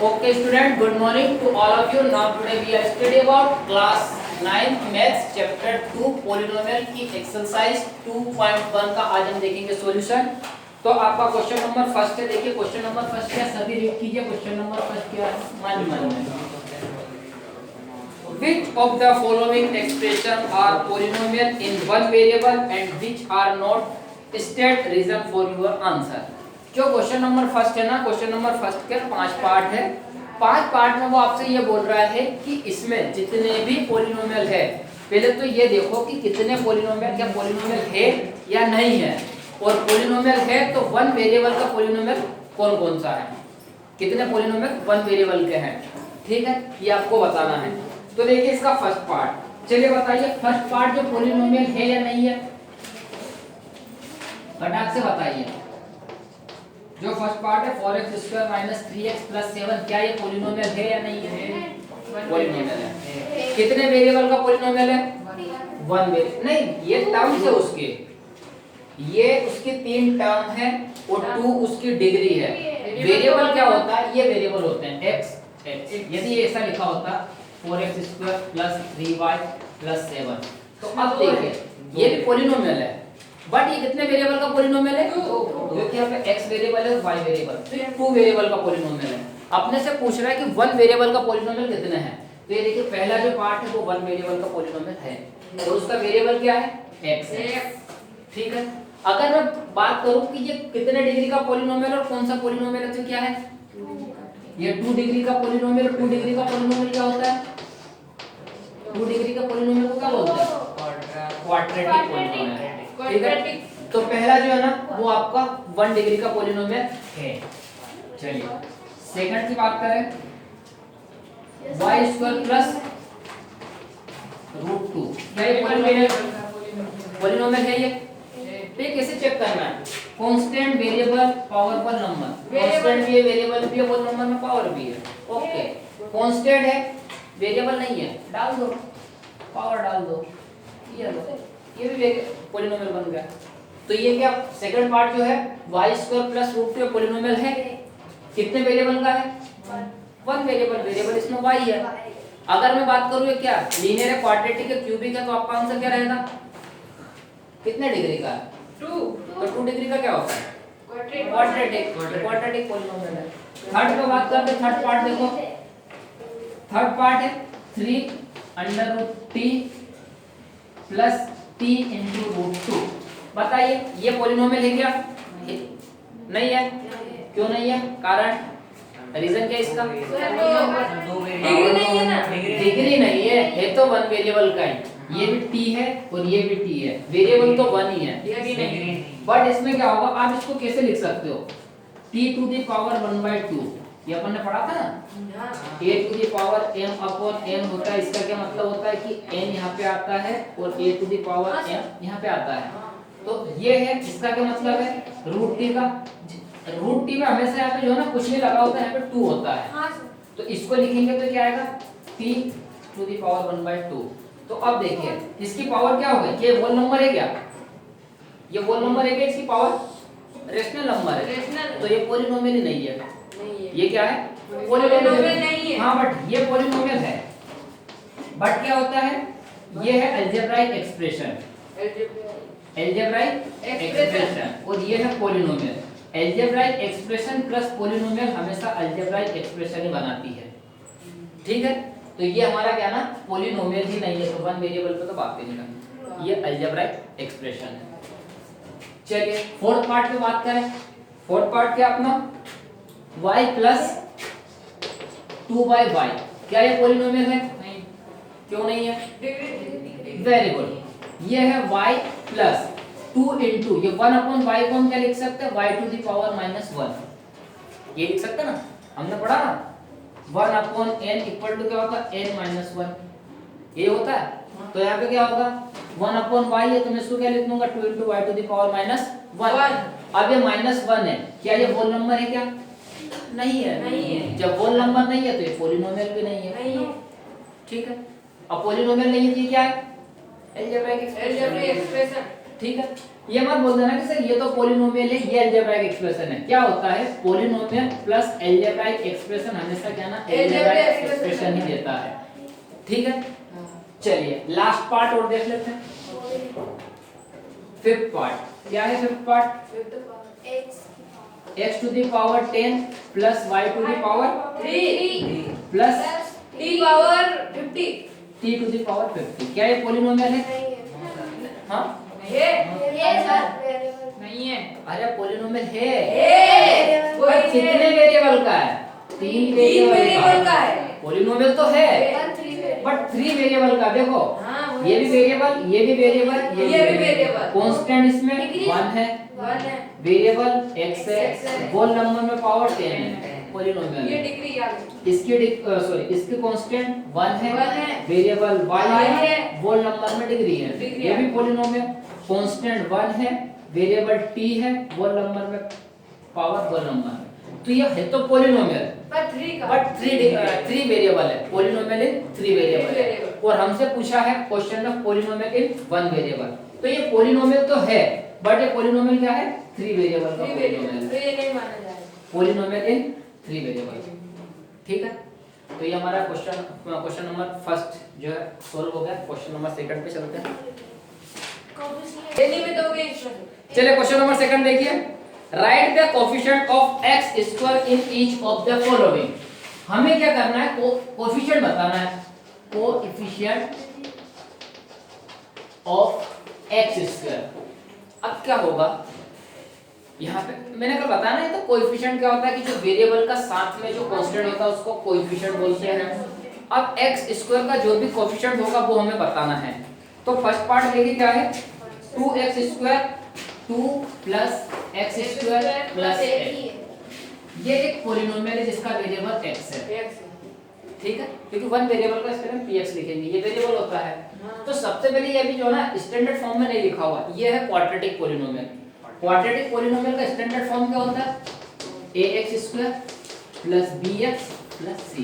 Okay student, good morning to all of you. Now today we are study about class 9 maths chapter 2 polynomial की exercise 2.1 का आज हम देखेंगे solution। तो आपका क्वेश्चन नंबर फर्स्ट है, देखिए क्वेश्चन नंबर फर्स्ट क्या सभी रीड कीजिए। क्वेश्चन नंबर फर्स्ट क्या है, मान Which of the following expression are polynomial in one variable and which are not? State reason for your answer। जो क्वेश्चन नंबर फर्स्ट है ना, क्वेश्चन नंबर फर्स्ट के 5 पार्ट है। 5 पार्ट में वो आपसे ये बोल रहा है कि इसमें जितने भी पॉलिनोमियल है, पहले तो ये देखो कि कितने पॉलिनोमियल, क्या पॉलिनोमियल है या नहीं है, और पॉलिनोमियल है तो वन वेरिएबल का पॉलिनोमियल कौन कौन सा है, कितने पॉलिनोमियल वन वेरिएबल के हैं। ठीक है, ये आपको बताना है। तो देखिए इसका फर्स्ट पार्ट, चलिए बताइए फर्स्ट पार्ट जो पॉलिनोमियल है या नहीं है, फटाक से बताइए। जो फर्स्ट पार्ट है 4x² - 3x + 7, क्या ये पॉलिनोमियल है या नहीं है? पॉलिनोमियल है। कितने वेरिएबल का पॉलिनोमियल है? वन वेरिएबल नहीं, ये टर्म्स है उसके, ये उसके 3 टर्म है और 2 उसकी डिग्री है। वेरिएबल क्या होता है? ये वेरिएबल होते हैं x x। यदि ऐसा लिखा होता 4x² + 3y + 7, तो अब देखिए ये भी पॉलिनोमियल है, बट ये कितने वेरिएबल का पॉलिनोमियल है? क्योंकि यहाँ पे x वेरिएबल है और y वेरिएबल, तो ये 2 वेरिएबल का पॉलिनोमियल है। अपने से पूछ रहा है कि 1 वेरिएबल का पॉलिनोमियल कितने हैं। तो ये देखिए पहला जो पार्ट है वो 1 वेरिएबल का पॉलिनोमियल है और उसका वेरिएबल क्या है? x है। ठीक है, अगर मैं बात करूं कि ये कितने डिग्री का पॉलिनोमियल और कौन सा पॉलिनोमियल है, तो क्या है? ये 2 डिग्री का पॉलिनोमियल। 2 डिग्री का पॉलिनोमियल क्या होता है? 2 डिग्री का पॉलिनोमियल को क्या बोलते हैं? Quadratic polynomial. ठीक है, तो पहला जो है ना वो आपका 1 डिग्री का पॉलिनोमियल है। चलिए सेकंड की बात करें, y² + √2, क्या ये पॉलिनोमियल है? ये तो कैसे चेक करना है? Constant variable powerful number, constant भी है, वेरिएबल भी है, होल नंबर में पावर भी है। ओके, कांस्टेंट है, वेरिएबल नहीं है, डाल दो, पावर डाल दो, ये भी पॉलिनोमियल बन गया। तो ये क्या सेकंड पार्ट जो है y² + √2 पॉलिनोमियल है। कितने वेरिएबल का है? 1 वेरिएबल, वेरिएबल इसमें y है। अगर मैं बात करूं ये क्या लीनियर है, क्वाड्रेटिक है, क्यूबिक है, तो आपका आंसर क्या रहेगा? कितने डिग्री का है? 2। तो 2 डिग्री का क्या होता है? क्वाड्रेटिक पॉलिनोमियल है। थर्ड पे बात करते हैं, थर्ड पार्ट देखो, थर्ड पार्ट है 3√t + t × √2। बताइए ये पॉलिनोमियल है क्या? नहीं है। क्यों नहीं है? कारण, रीजन क्या इसका? डिग्री नहीं है तो 1 वेरिएबल का ही। ये भी t है और ये भी t है, वेरिएबल तो 1 ही है। बट इसमें क्या होगा, आप इसको कैसे लिख सकते हो? t⁻1/2, ये अपन ने पढ़ा था ना, a⁴m/n होता है। इसका क्या मतलब होता है कि n यहाँ पे आता है और a⁴m यहाँ पे आता है। तो ये है, इसका क्या मतलब है? √t का, √t में हमेशा यहाँ पे जो है ना कुछ नहीं लगा होता है, यहाँ पे 2 होता है। तो इसको लिखेंगे तो क्या आएगा? t⁻1/2। तो अब देखिए इसकी पावर क्या होगी? ये होल नंबर है क्या? ये होल नंबर है क्या? इसकी पावर रेशनल नंबर है, तो ये पॉलिनोमियल ही नहीं है। ये क्या है? पॉलिनोमियल नहीं है। हाँ, बट ये पॉलिनोमियल है। बट क्या होता है? ये है अलजेब्राइक एक्सप्रेशन, अलजेब्राइक एक्सप्रेशन, और ये है polynomial. Algebraic expression plus polynomial हमेशा अलजेब्राइक एक्सप्रेशन ही बनाती है। ठीक है, तो ये हमारा क्या ना पॉलिनोमियल ही नहीं है, तो 1 वेरिएबल पे तो बात ही नहीं करनी, ये अलजेब्राइक एक्सप्रेशन है। चलिए फोर्थ पार्ट पे बात करें। फोर्थ पार्ट क्या अपना? y + 2/y, क्या ये पॉलिनोमियल है? नहीं। क्यों नहीं है? वेरी गुड, ये है y + 2 × ये 1/y को हम क्या लिख सकते हैं? y⁻⁻1, ये लिख सकते ना, हमने पढ़ा ना 1/n = क्या होता है? n-1, ये होता है। तो यहाँ पे क्या होगा? 1/y है तो मैं इसको क्या लिख दूंगा? 2 × y⁻1। अब ये -1 है, क्या ये होल नंबर है क्या? नहीं है। जब होल नंबर नहीं है तो ये पॉलिनोमियल भी नहीं है। ठीक है, अब पॉलिनोमियल नहीं है तो ये क्या है? Algebraic expression. ठीक है, ये मत बोल देना कि सर ये तो पॉलिनोमियल है, ये अलजेब्राइक एक्सप्रेशन है। क्या होता है, पॉलिनोमियल प्लस अलजेब्राइक एक्सप्रेशन हमेशा क्या ना अलजेब्राइक एक्सप्रेशन ही देता है। ठीक है, चलिए लास्ट पार्ट और देख लेते हैं। फिफ्थ पार्ट क्या है? Fifth part x to the power 10 plus y to the power 3 plus t power 50 t to the power 50। क्या ये पॉलिनोमियल है? हाँ ये सर नहीं है। अरे पॉलिनोमियल है, पर कितने वेरिएबल का है? 3 वेरिएबल का है। पॉलिनोमियल तो है बट 3 वेरिएबल का। देखो हाँ, ये भी वेरिएबल, ये भी वेरिएबल, ये भी वेरिएबल। कांस्टेंट इसमें 1 है, 1 है, वेरिएबल x है, X है। होल नंबर में पावर 10 है, पॉलिनोमियल ये है। डिग्री आ गई। इसकी कांस्टेंट 1 है, 1 है, वेरिएबल y Y है, है, होल नंबर में डिग्री है। डिग्री ये है। भी पॉलिनोमियल, कांस्टेंट 1 है, वेरिएबल t है, होल नंबर में पावर होल नंबर में। तो ये है तो पॉलिनोमियल पर 3 का बट 3 वेरिएबल है। पॉलिनोमियल इन 3 वेरिएबल है और हमसे पूछा है क्वेश्चन में पॉलिनोमियल इन 1 वेरिएबल। तो ये पॉलिनोमियल तो है बट ये पॉलिनोमियल क्या है? 3 वेरिएबल का 3 पॉलिनोमियल वेरिएबल, तो है। ये नहीं माना जाएगा। पॉलिनोमियल इन 3 वेरिएबल। ठीक है, तो ये हमारा क्वेश्चन नंबर फर्स्ट जो है सोल्व हो गया। क्वेश्चन नंबर सेकंड पे चलते हैं। नहीं में दोगे इंस्ट्रक्शन। चलिए क्वेश्चन नंबर सेकंड देखिए। Right the coefficient of x square in each of the following. हमें क्या करना है? कोएफिशिएंट बताना है। Coefficient of x square. अब क्या होगा यहाँ पे? मैंने कल बताया ना, ये तो कोएफिशिएंट क्या होता है कि जो वेरिएबल का साथ में जो कांस्टेंट होता है उसको कोएफिशिएंट बोलते हैं। अब x स्क्वायर का जो भी कोएफिशिएंट होगा वो हमें बताना है। तो फर्स्ट पार्ट देखिए क्या है? 2x square 2 plus x square plus x। ये एक पॉलिनोमियल है जिसका वेरिएबल x है। ठीक है, क्योंकि वन वेरिएबल का इसमें px लिखेंगे, ये वेरिएबल होता है। तो सबसे पहले ये भी जो है ना स्टैंडर्ड फॉर्म में नहीं लिखा हुआ, ये है क्वाड्रेटिक पॉलिनोमियल। क्वाड्रेटिक पॉलिनोमियल का स्टैंडर्ड फॉर्म क्या होता है? ax square plus bx plus c।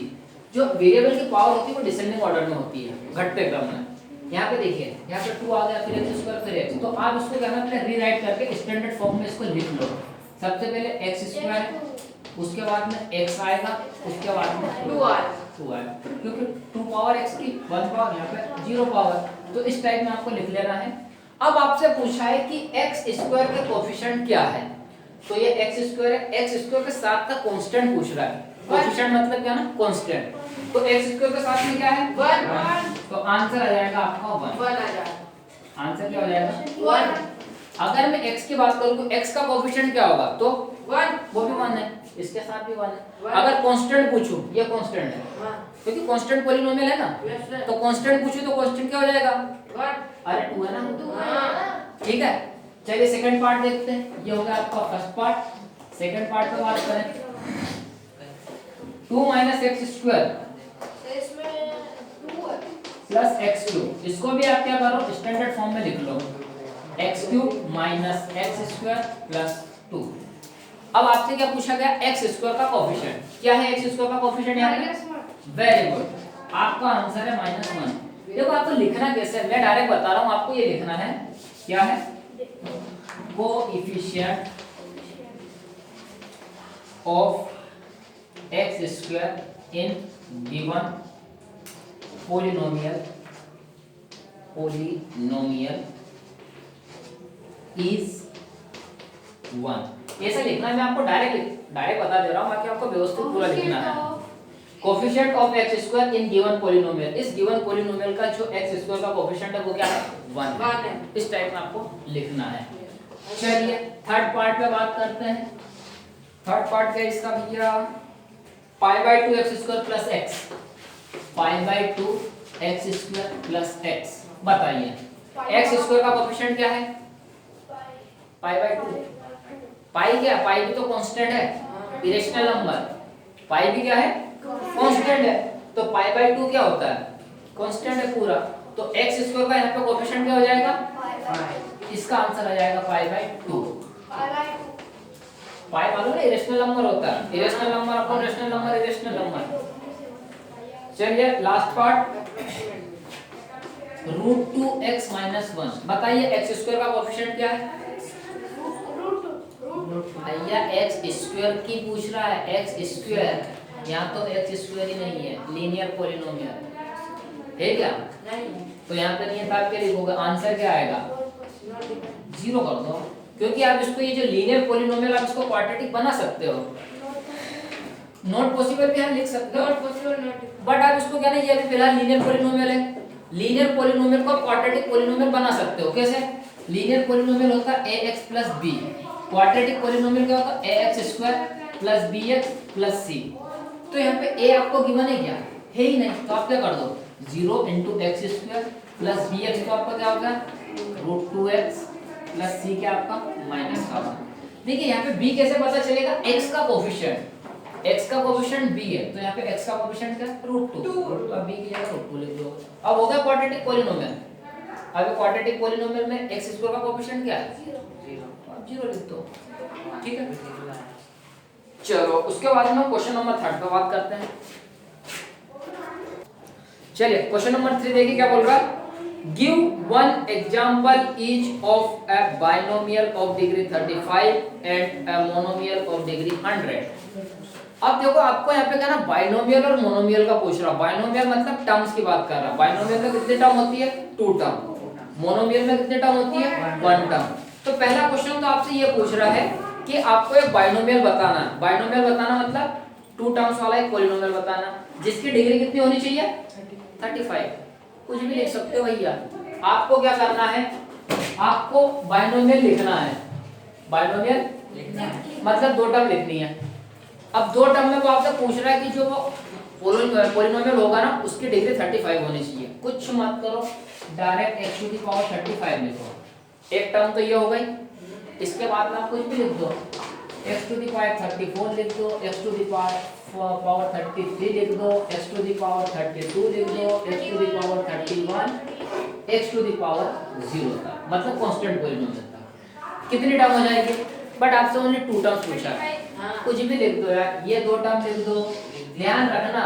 जो वेरिएबल की पावर होती है वो डिसेंडिंग ऑर्डर में होती है, घटते क्रम में। यहाँ पे देखिए, यहाँ पे 2 आ गया, फिर x स्क्वायर फिर x। तो आप इसको क्या करना है? रीराइट करके स्टैंडर्ड फॉर्म में इसको लिख लो। सबसे पहले x स्क्वायर, उसके बाद में x आएगा, उसके बाद में 2 आएगा, क्योंकि 2 पावर x की 1 पावर, यहाँ पे 0 पावर। तो इस टाइप में आपको लिख लेना है। अब आपसे पूछा है कि x स्क्वायर का कोएफिशिएंट क्या है? तो ये x स्क्वायर है, x स्क्वायर के साथ का कांस्टेंट पूछ रहा है। कोएफिशिएंट मतलब क्या ना? कांस्टेंट। तो x स्क्वायर के साथ में क्या है? 1 तो आंसर आ जाएगा आपका 1। 1 आ जाएगा। आंसर क्या हो जाएगा? 1 अगर मैं x की बात करूं तो x का कोएफिशिएंट क्या होगा? तो 1 वो भी 1 है, इसके साथ भी 1 है। One। अगर कांस्टेंट पूछूं, ये कांस्टेंट है 1 क्योंकि कांस्टेंट पॉलिनोमियल है ना। Yes, sir। तो कांस्टेंट पूछूं तो कांस्टेंट क्या हो जाएगा? 1 अरे 2 है ना। हाँ। ठीक है, चलिए सेकंड पार्ट देखते हैं। ये हो गया आपका फर्स्ट पार्ट। सेकंड पार्ट पे बात करें। 2 x स्क्वायर प्लस x3। इसको भी आप क्या करो? स्टैंडर्ड फॉर्म में लिख लो, x3 minus x square plus 2। अब आपसे क्या पूछा गया? x स्क्वायर का कोएफिशिएंट क्या है? x स्क्वायर का कोएफिशिएंट यहाँ पे वेरी गुड, आपका आंसर है -1। देखो आपको लिखना कैसे है, मैं डायरेक्ट बता रहा हूँ आपको। ये लिखना है क्या है? Coefficient of x square in given polynomial is 1। ऐसा लिखना है, मैं आपको डायरेक्ट बता दे रहा हूँ, बाकी आपको व्यवस्थित पूरा लिखना है। Coefficient of x square in given polynomial. इस गिवन पॉलिनोमियल का जो x स्क्वायर का कोएफिशिएंट है वो क्या है? 1 है। इस टाइप में आपको लिखना है। चलिए थर्ड पार्ट पे बात करते हैं। थर्ड पार्ट क्या है इसका भैया? π/2 x square plus x। π/2 x square plus x। बताइए x स्क्वायर का कोएफिशिएंट क्या है? π/2। पाई क्या? पाई भी तो कांस्टेंट है, इरेशनल नंबर। पाई भी क्या है? कांस्टेंट है। तो π/2 क्या होता है? कांस्टेंट है पूरा। तो x स्क्वायर का यहाँ पे कोएफिशिएंट क्या हो जाएगा? इसका आंसर आ जाएगा π/2। पाई मालूम है इरेशनल नंबर होता है। Irrational number upon rational number, irrational number. चलिए लास्ट पार्ट। √2x - 1। बताइए x स्क्वायर का कोएफिशिएंट क्या है भैया? x स्क्वायर की पूछ रहा है, x स्क्वायर। यहाँ तो x स्क्वायर ही नहीं है, लीनियर पॉलिनोमियल है क्या? नहीं। तो यहाँ पे नहीं है, आप क्या लिखोगे? आंसर क्या आएगा? 0 कर दो, क्योंकि आप इसको ये जो लीनियर पॉलिनोमियल आप इसको क्वाड्रेटिक बना सकते हो। नॉट पॉसिबल भी आप लिख सकते हो, नॉट पॉसिबल, नॉट। बट आप इसको क्या नहीं, ये अभी फिलहाल लीनियर पॉलिनोमियल है। लीनियर पॉलिनोमियल को क्वाड्रेटिक पॉलिनोमियल बना सकते हो। कैसे? लीनियर पॉलिनोमियल होता है ax + b, क्वाड्रेटिक पॉलिनोमियल क्या होता है? ax² + bx + c। तो यहाँ पे a आपको गिवन है क्या? है ही नहीं, तो आप क्या कर दो? 0 × x² + bx, तो आपका क्या होगा? √2x + c क्या आपका? माइनस का। देखिए यहाँ पे b कैसे पता चलेगा? x का कोएफिशिएंट, x का कोएफिशिएंट b है, तो यहाँ पे x का कोएफिशिएंट क्या है? √2। अब b की जगह √2 लिख दो। अब हो गया क्वाड्रेटिक पॉलिनोमियल। अब क्वाड्रेटिक पॉलिनोमियल में x स्क्वायर का कोएफिशिएंट क्या है? 0। अब 0 लिख दो, ठीक है। चलो उसके बाद में क्वेश्चन नंबर 3 पे बात करते हैं। चलिए क्वेश्चन नंबर 3 देखिए क्या बोल रहा है। Give one example each of a binomial of degree 35 and a monomial of degree 100। अब देखो आपको यहाँ पे क्या ना, बाइनोमियल और मोनोमियल का पूछ रहा है। बाइनोमियल मतलब टर्म्स की बात कर रहा है। बाइनोमियल में कितनी टर्म होती है? 2 टर्म। मोनोमियल में कितनी टर्म होती है? 1 टर्म। तो पहला क्वेश्चन तो आपसे ये पूछ रहा है कि आपको एक बाइनोमियल बताना है। बाइनोमियल बताना मतलब 2 टर्म्स वाला एक पॉलिनोमियल बताना, जिसकी डिग्री कितनी होनी चाहिए? 35। कुछ भी लिख सकते हो भैया। आपको क्या करना है? आपको बाइनोमियल लिखना है। बाइनोमियल मतलब 2 टर्म लिखनी है। अब 2 टर्म में वो आपसे पूछ रहा है कि जो वो पॉलिनोमियल होगा ना, उसकी डिग्री 35 होनी चाहिए। कुछ मत करो, डायरेक्ट x⁵ लिखो। एक टर्म तो ये हो गई, इसके बाद में आप कुछ भी लिख दो। x⁴ लिख दो, x⁴ लिख दो, x⁴ लिख दो, x⁴ 0 तक, मतलब कांस्टेंट पॉलिनोमियल तक। कितनी टर्म हो जाएगी? बट आपसे ओनली 2 टर्म्स पूछा है। कुछ भी लिख दो यार, ये 2 टर्म लिख दो। ध्यान रखना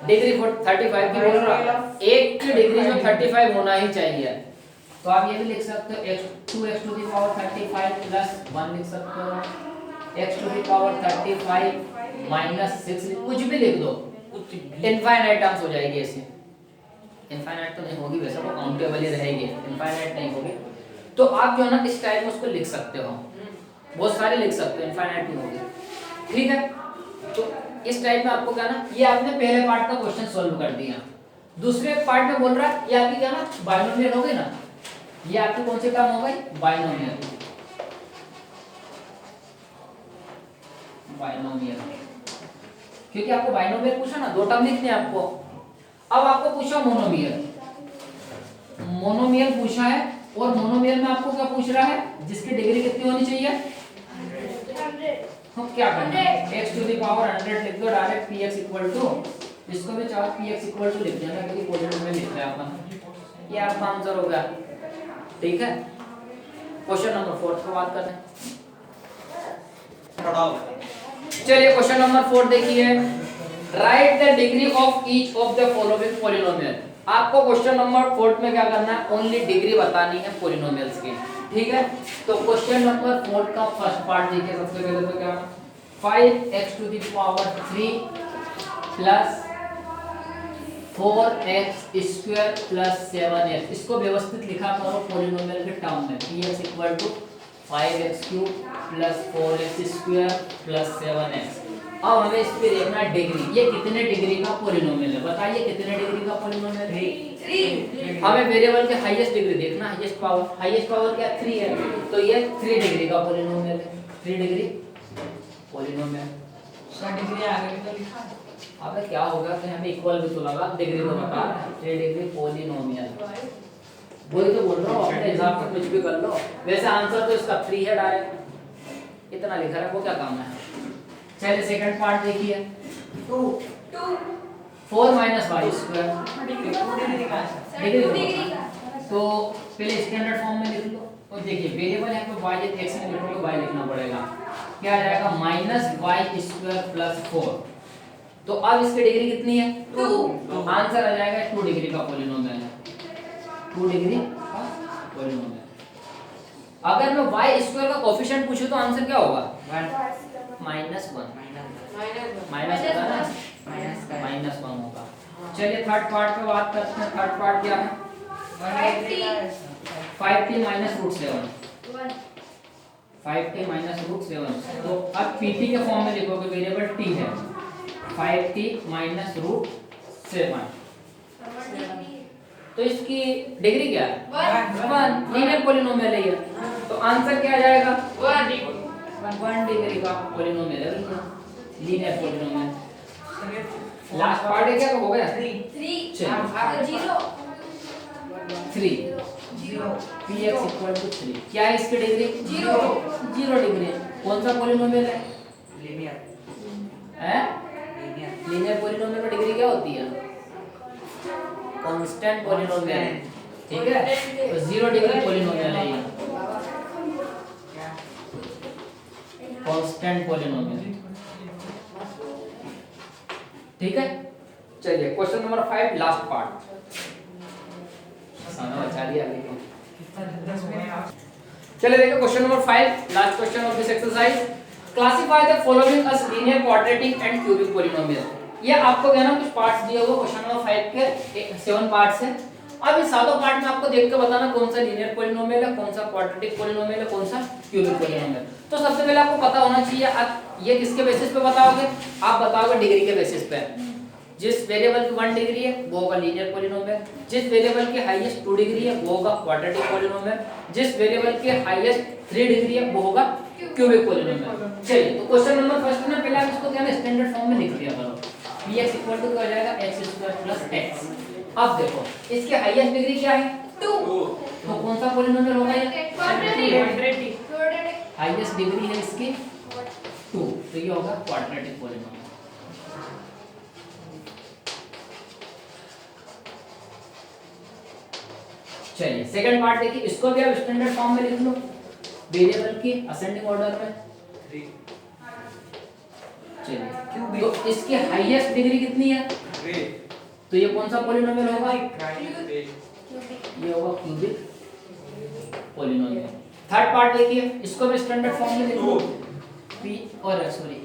डिग्री 35 की बोल रहा, एक की डिग्री जो 35 होना ही चाहिए। तो आप ये भी लिख सकते हो x⁵ + 1 लिख सकते हो, x⁵ -6, कुछ भी लिख दो। इनफाइनाइट टर्म्स हो जाएगी ऐसे। इनफाइनाइट तो नहीं होगी, वैसे वो काउंटेबल ही रहेगी, इनफाइनाइट नहीं होगी। तो आप जो है ना इस टाइप में उसको लिख सकते हो, बहुत सारे लिख सकते हो, इनफाइनाइट नहीं होगी, ठीक है। तो इस टाइप में आपको क्या ना, ये आपने पहले पार्ट का क्वेश्चन सॉल्व कर दिया। दूसरे पार्ट में बोल रहा है ये आपकी क्या ना बाइनोमियल हो गई ना, ये आपकी कौन सी टर्म हो गई? बाइनोमियल। बाइनोमियल क्योंकि आपको बाइनोमियल पूछा ना, 2 टर्म लिखने आपको। अब आपको पूछा मोनोमियल, मोनोमियल पूछा है, और मोनोमियल में आपको क्या पूछ रहा है? जिसकी डिग्री कितनी होनी चाहिए? 100। तो क्या करना है? x⁴ लिख दो डायरेक्ट, px इसको भी चाहो px लिख देना, क्योंकि पॉलिनोमियल लिख रहे हैं अपन। ये आपका आंसर हो गया, ठीक है। क्वेश्चन नंबर 4 पर बात करते हैं। चलिए क्वेश्चन नंबर 4 देखिए। Right the degree of each of the following polynomial. आपको क्वेश्चन नंबर 4 में क्या करना है? ओनली डिग्री बतानी है पॉलिनोमियल्स की, ठीक है। तो क्वेश्चन नंबर 4 का फर्स्ट पार्ट देखिए। सबसे पहले तो क्या 5x⁴ plus 4x² plus 7x, इसको व्यवस्थित लिखा करो पॉलिनोमियल के टर्म में। px = 5x³ plus 4x² plus 7x। अब हमें इस पे देखना है डिग्री, ये कितने डिग्री का पॉलिनोमियल है? बताइए कितने डिग्री का पॉलिनोमियल है? 3। हमें वेरिएबल के हाईएस्ट डिग्री देखना, हाईएस्ट पावर क्या 3 है, तो ये 3 डिग्री का पॉलिनोमियल है। 3 डिग्री पॉलिनोमियल। 100 डिग्री आगे तो लिखा। अब क्या होगा कि हमें इक्वल भी तो लगा, डिग्री तो बता 3 डिग्री पॉलिनोमियल। वही तो बोल रहा हूँ, अपने हिसाब से कुछ भी कर लो। वैसे आंसर तो इसका 3 है डायरेक्ट, इतना लिखा है, वो क्या काम है। चलिए सेकंड पार्ट देखिए। 2 4 - y²। डिग्री का तो पहले स्टैंडर्ड फॉर्म में लिख लो, और देखिए वेरिएबल यहाँ पे y है, x में लिखोगे y लिखना पड़ेगा। क्या आ जाएगा? -y² + 4। तो अब इसकी डिग्री कितनी है? 2। आंसर आ जाएगा 2 डिग्री का पॉलिनोमियल है। 2 डिग्री का पॉलिनोमियल। अगर मैं y स्क्वायर का कोफिशिएंट पूछूं तो आंसर क्या होगा? -1 माइनस होगा ना, -1 होगा। चलिए थर्ड पार्ट पे बात करते हैं। थर्ड पार्ट क्या है? 5t minus root 7। 5t minus root 7। तो अब pt के फॉर्म में लिखोगे, वेरिएबल t है, 5t माइनस रूट 7। तो इसकी डिग्री क्या है? 1। लीनियर पॉलिनोमियल है ये, तो आंसर क्या आ जाएगा? 1 डिग्री का पॉलिनोमियल है लीनियर पॉलिनोमियल। लास्ट पार्ट है क्या हो गया? 3 px इक्वल टू 3। क्या है इसकी डिग्री? 0 डिग्री। कौन सा पॉलिनोमियल है? लीनियर पॉलिनोमियल में डिग्री क्या होती है? कांस्टेंट पॉलिनोमियल, ठीक है? तो 0 डिग्री पॉलिनोमियल है ये, कांस्टेंट पॉलिनोमियल, ठीक है? चलिए क्वेश्चन नंबर 5 लास्ट पार्ट। समय बचा लिया अभी तो। चलिए देखिए question number 5 last question of this exercise. Classify the following as linear quadratic and cubic polynomial. ये आपको क्या ना कुछ पार्ट्स दिए हुए क्वेश्चन नंबर 5 के 7 पार्ट्स हैं। अब इस सातों पार्ट में आपको देख के बताना कौन सा लीनियर पॉलिनोमियल है, कौन सा क्वाड्रेटिक पॉलिनोमियल है, कौन सा क्यूबिक पॉलिनोमियल। तो सबसे पहले आपको पता होना चाहिए, आप ये किसके बेसिस पे बताओगे? आप बताओगे डिग्री के बेसिस पे। जिस वेरिएबल की 1 डिग्री है वो होगा लीनियर पॉलिनोमियल, जिस वेरिएबल की हाईएस्ट 2 डिग्री है वो होगा क्वाड्रेटिक पॉलिनोमियल, जिस वेरिएबल की हाईएस्ट 3 डिग्री है वो होगा क्यूबिक पॉलिनोमियल। चलिए तो क्वेश्चन नंबर फर्स्ट में पहले आप इसको क्या है स्टैंडर्ड फॉर्म में लिख दिया करो। px इक्वल टू क्या हो जाएगा? x² + x। अब देखो इसकी हाईएस्ट डिग्री क्या है? 2। तो कौन सा पॉलिनोमियल होगा ये? क्वाड्रेटिक। हाईएस्ट डिग्री है इसकी 2, तो ये होगा क्वाड्रेटिक पॉलिनोमियल। चलिए सेकंड पार्ट देखिए, इसको भी आप स्टैंडर्ड फॉर्म में लिख लो, वेरिएबल की असेंडिंग ऑर्डर में। चलिए तो इसकी हाईएस्ट डिग्री कितनी है? 3। तो ये कौन सा पॉलिनोमियल होगा? ये होगा क्यूबिक पॉलिनोमियल। थर्ड पार्ट देखिए, इसको भी स्टैंडर्ड फॉर्म में लिख लो। p और सॉरी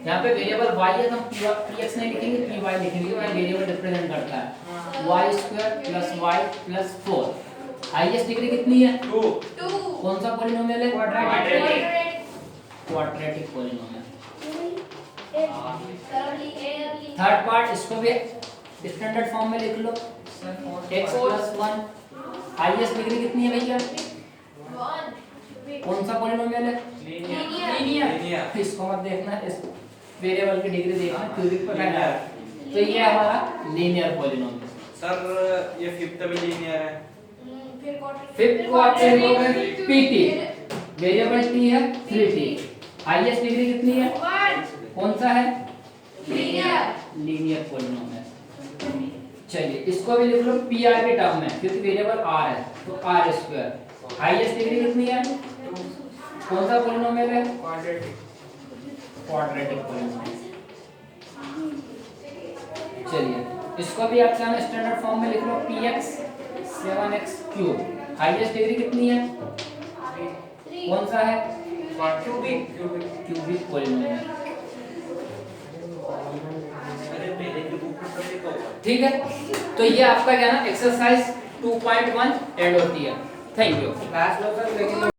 यहाँ पे वेरिएबल y है तो हम px नहीं लिखेंगे, py लिखेंगे, वो वेरिएबल रिप्रेजेंट करता है। y² + y + 4। हाईएस्ट डिग्री कितनी है? 2। कौन सा पॉलिनोमियल है? Quadratic polynomial. थर्ड पार्ट इसको भी स्टैंडर्ड फॉर्म में लिख लो, x + 1। हाईएस्ट डिग्री कितनी है भैया? 1। कौन सा पॉलिनोमियल है? लीनियर। इसको मत देखना, इस वेरिएबल की डिग्री देखना, क्यूबिक पर करना है। तो ये हमारा लीनियर पॉलिनोमियल। सर ये फिफ्थ भी लीनियर है। फिफ्थ को आप लिखोगे pt, वेरिएबल t है 3t। हाईएस्ट डिग्री कितनी है? 1। कौन सा है? लीनियर। Linear polynomial. चलिए इसको भी लिख लो pr के टर्म में, क्योंकि वेरिएबल r है तो r²। हाईएस्ट डिग्री कितनी है? कौन सा पॉलिनोमियल है? Quadratic polynomial. चलिए इसको भी आप क्या स्टैंडर्ड फॉर्म में लिख लो, px 7x³। हाईएस्ट डिग्री कितनी है? कौन सा है? Cubic polynomial. ठीक है, तो ये आपका क्या ना एक्सरसाइज 2.1 एंड होती है। Thank you.